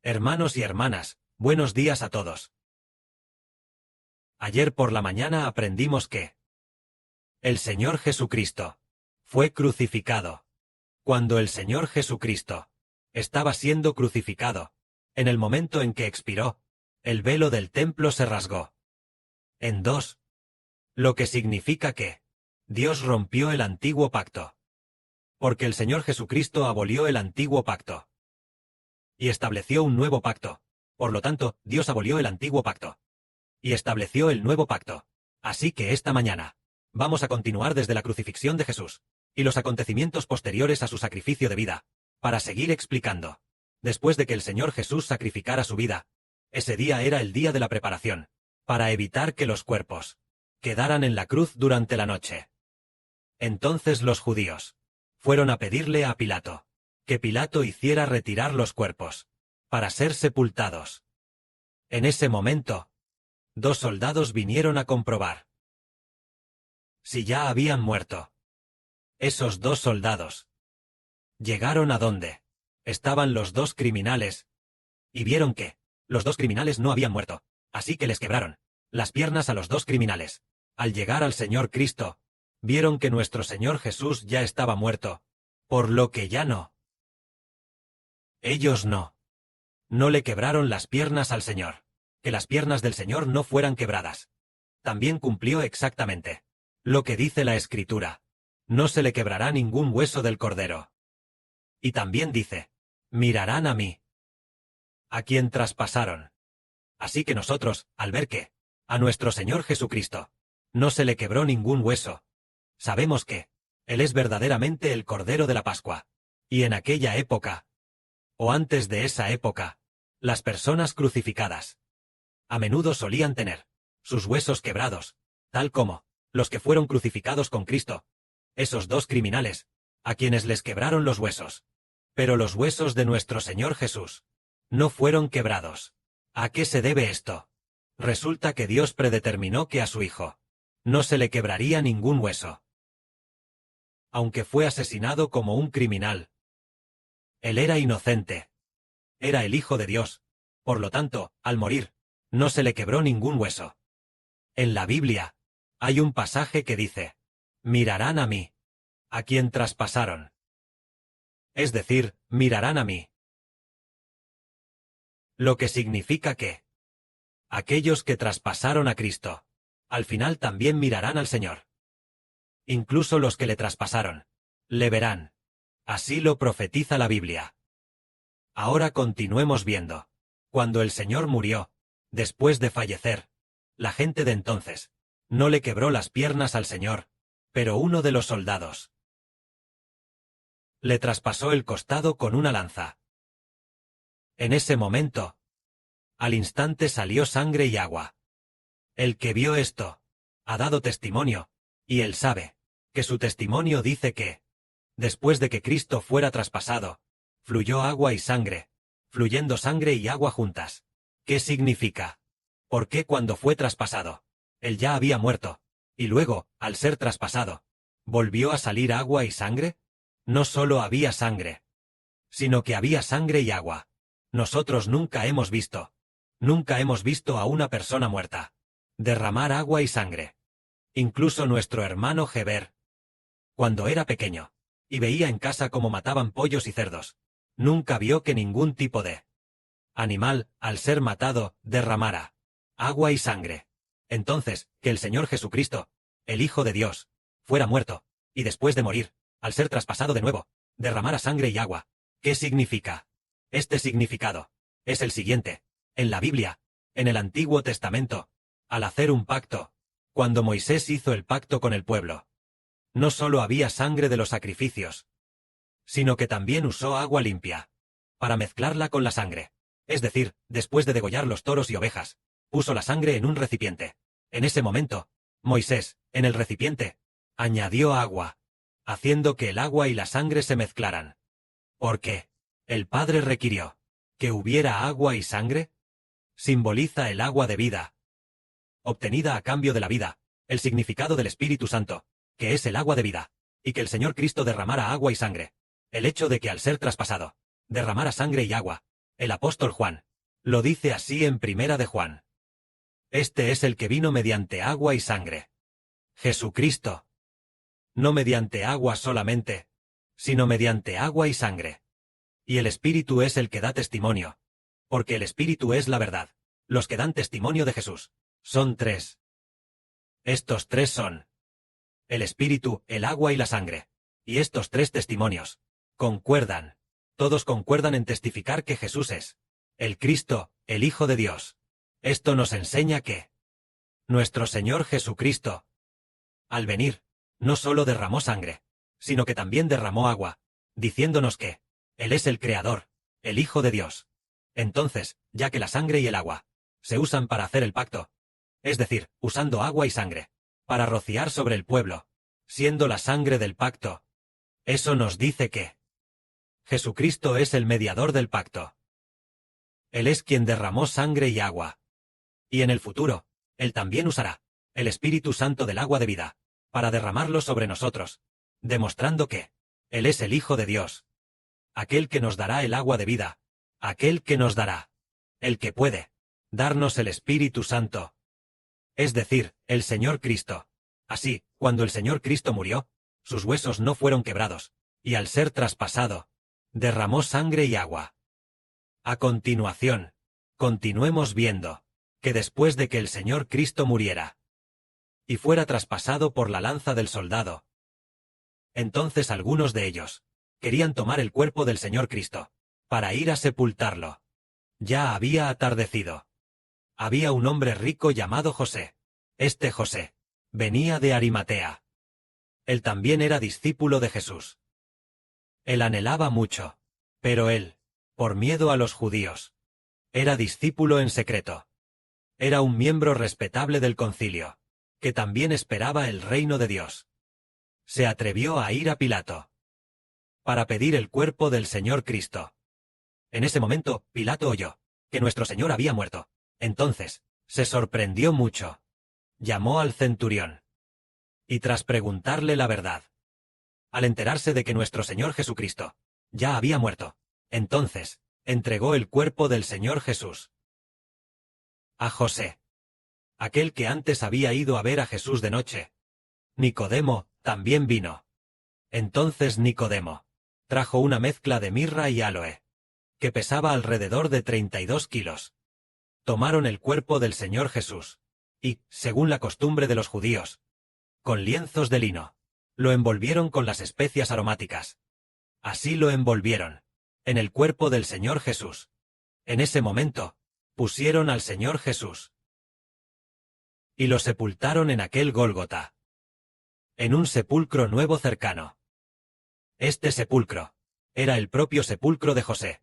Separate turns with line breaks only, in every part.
Hermanos y hermanas, buenos días a todos. Ayer por la mañana aprendimos que el Señor Jesucristo fue crucificado. Cuando el Señor Jesucristo estaba siendo crucificado, en el momento en que expiró, el velo del templo se rasgó en dos, lo que significa que Dios rompió el antiguo pacto. Porque el Señor Jesucristo abolió el antiguo pacto y estableció un nuevo pacto. Por lo tanto, Dios abolió el antiguo pacto y estableció el nuevo pacto. Así que esta mañana vamos a continuar desde la crucifixión de Jesús y los acontecimientos posteriores a su sacrificio de vida, para seguir explicando. Después de que el Señor Jesús sacrificara su vida, ese día era el día de la preparación, para evitar que los cuerpos quedaran en la cruz durante la noche. Entonces los judíos fueron a pedirle a Pilato que Pilato hiciera retirar los cuerpos para ser sepultados. En ese momento, 2 soldados vinieron a comprobar si ya habían muerto. Esos 2 soldados llegaron a donde estaban los 2 criminales y vieron que los 2 criminales no habían muerto, así que les quebraron las piernas a los 2 criminales. Al llegar al Señor Cristo, vieron que nuestro Señor Jesús ya estaba muerto, por lo que ya no. Ellos no le quebraron las piernas al Señor, que las piernas del Señor no fueran quebradas. También cumplió exactamente lo que dice la Escritura: no se le quebrará ningún hueso del Cordero. Y también dice: mirarán a mí, a quien traspasaron. Así que nosotros, al ver que a nuestro Señor Jesucristo no se le quebró ningún hueso, sabemos que Él es verdaderamente el Cordero de la Pascua. Y en aquella época, o antes de esa época, las personas crucificadas a menudo solían tener sus huesos quebrados, tal como los que fueron crucificados con Cristo, esos 2 criminales, a quienes les quebraron los huesos. Pero los huesos de nuestro Señor Jesús no fueron quebrados. ¿A qué se debe esto? Resulta que Dios predeterminó que a su Hijo no se le quebraría ningún hueso. Aunque fue asesinado como un criminal, Él era inocente. Era el Hijo de Dios. Por lo tanto, al morir, no se le quebró ningún hueso. En la Biblia hay un pasaje que dice: mirarán a mí, a quien traspasaron. Es decir, mirarán a mí. Lo que significa que aquellos que traspasaron a Cristo, al final también mirarán al Señor. Incluso los que le traspasaron le verán. Así lo profetiza la Biblia. Ahora continuemos viendo. Cuando el Señor murió, después de fallecer, la gente de entonces no le quebró las piernas al Señor, pero uno de los soldados le traspasó el costado con una lanza. En ese momento, al instante salió sangre y agua. El que vio esto ha dado testimonio, y él sabe que su testimonio dice que, después de que Cristo fuera traspasado, fluyó agua y sangre, fluyendo sangre y agua juntas. ¿Qué significa? ¿Por qué cuando fue traspasado, Él ya había muerto, y luego, al ser traspasado, volvió a salir agua y sangre? No solo había sangre, sino que había sangre y agua. Nosotros nunca hemos visto a una persona muerta derramar agua y sangre. Incluso nuestro hermano Heber, cuando era pequeño, y veía en casa cómo mataban pollos y cerdos, nunca vio que ningún tipo de animal, al ser matado, derramara agua y sangre. Entonces, que el Señor Jesucristo, el Hijo de Dios, fuera muerto, y después de morir, al ser traspasado de nuevo, derramara sangre y agua. ¿Qué significa? Este significado es el siguiente. En la Biblia, en el Antiguo Testamento, al hacer un pacto, cuando Moisés hizo el pacto con el pueblo, no solo había sangre de los sacrificios, sino que también usó agua limpia para mezclarla con la sangre. Es decir, después de degollar los toros y ovejas, puso la sangre en un recipiente. En ese momento, Moisés, en el recipiente, añadió agua, haciendo que el agua y la sangre se mezclaran. ¿Por qué? El Padre requirió que hubiera agua y sangre. Simboliza el agua de vida, obtenida a cambio de la vida, el significado del Espíritu Santo, que es el agua de vida, y que el Señor Cristo derramara agua y sangre. El hecho de que al ser traspasado, derramara sangre y agua, El apóstol Juan lo dice así en Primera de Juan. Este es el que vino mediante agua y sangre. Jesucristo. No mediante agua solamente, sino mediante agua y sangre. Y el Espíritu es el que da testimonio. Porque el Espíritu es la verdad. Los que dan testimonio de Jesús son tres. Estos tres son el Espíritu, el agua y la sangre. Y estos tres testimonios concuerdan. Todos concuerdan en testificar que Jesús es el Cristo, el Hijo de Dios. Esto nos enseña que nuestro Señor Jesucristo, al venir, no solo derramó sangre, sino que también derramó agua, diciéndonos que Él es el Creador, el Hijo de Dios. Entonces, ya que la sangre y el agua se usan para hacer el pacto, es decir, usando agua y sangre, para rociar sobre el pueblo, siendo la sangre del pacto, eso nos dice que Jesucristo es el mediador del pacto. Él es quien derramó sangre y agua. Y en el futuro, Él también usará el Espíritu Santo del agua de vida, para derramarlo sobre nosotros, demostrando que Él es el Hijo de Dios, aquel que nos dará el agua de vida, aquel que nos dará, el que puede darnos el Espíritu Santo, es decir, el Señor Cristo. Así, cuando el Señor Cristo murió, sus huesos no fueron quebrados, y al ser traspasado, derramó sangre y agua. A continuación, continuemos viendo que después de que el Señor Cristo muriera y fuera traspasado por la lanza del soldado, entonces algunos de ellos querían tomar el cuerpo del Señor Cristo para ir a sepultarlo. Ya había atardecido. Había un hombre rico llamado José. Este José venía de Arimatea. Él también era discípulo de Jesús. Él anhelaba mucho, pero él, por miedo a los judíos, era discípulo en secreto. Era un miembro respetable del concilio, que también esperaba el reino de Dios. Se atrevió a ir a Pilato para pedir el cuerpo del Señor Cristo. En ese momento, Pilato oyó que nuestro Señor había muerto. Entonces, se sorprendió mucho. Llamó al centurión. Y tras preguntarle la verdad, al enterarse de que nuestro Señor Jesucristo ya había muerto, entonces, entregó el cuerpo del Señor Jesús a José, aquel que antes había ido a ver a Jesús de noche. Nicodemo también vino. Entonces Nicodemo trajo una mezcla de mirra y áloe, que pesaba alrededor de 32 kilos. Tomaron el cuerpo del Señor Jesús, y, según la costumbre de los judíos, con lienzos de lino, lo envolvieron con las especias aromáticas. Así lo envolvieron, en el cuerpo del Señor Jesús. En ese momento, pusieron al Señor Jesús y lo sepultaron en aquel Gólgota, en un sepulcro nuevo cercano. Este sepulcro era el propio sepulcro de José,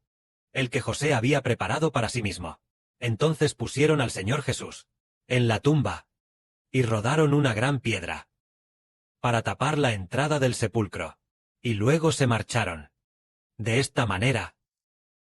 el que José había preparado para sí mismo. Entonces pusieron al Señor Jesús en la tumba y rodaron una gran piedra para tapar la entrada del sepulcro, y luego se marcharon. De esta manera,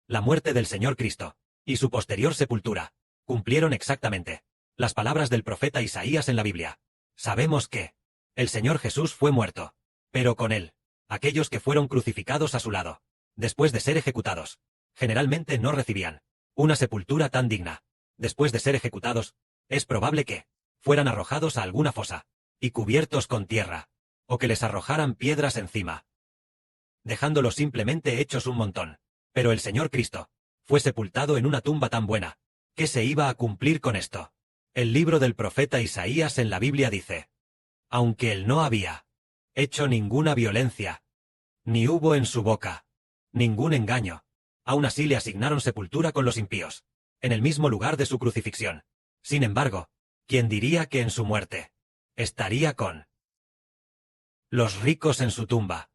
la muerte del Señor Cristo y su posterior sepultura cumplieron exactamente las palabras del profeta Isaías en la Biblia. Sabemos que el Señor Jesús fue muerto, pero con él, aquellos que fueron crucificados a su lado, después de ser ejecutados, generalmente no recibían una sepultura tan digna. Después de ser ejecutados, es probable que fueran arrojados a alguna fosa y cubiertos con tierra, o que les arrojaran piedras encima, dejándolos simplemente hechos un montón. Pero el Señor Cristo fue sepultado en una tumba tan buena, que se iba a cumplir con esto. El libro del profeta Isaías en la Biblia dice: aunque él no había hecho ninguna violencia, ni hubo en su boca ningún engaño, aún así le asignaron sepultura con los impíos, en el mismo lugar de su crucifixión. Sin embargo, ¿quién diría que en su muerte estaría con los ricos en su tumba?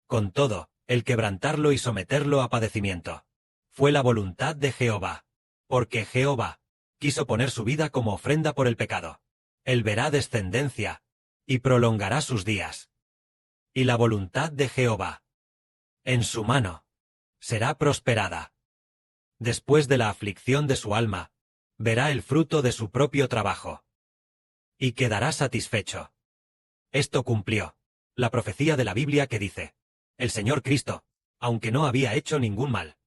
Con todo, el quebrantarlo y someterlo a padecimiento fue la voluntad de Jehová, porque Jehová quiso poner su vida como ofrenda por el pecado. Él verá descendencia y prolongará sus días. Y la voluntad de Jehová en su mano será prosperada. Después de la aflicción de su alma, verá el fruto de su propio trabajo y quedará satisfecho. Esto cumplió la profecía de la Biblia que dice: el Señor Cristo, aunque no había hecho ningún mal,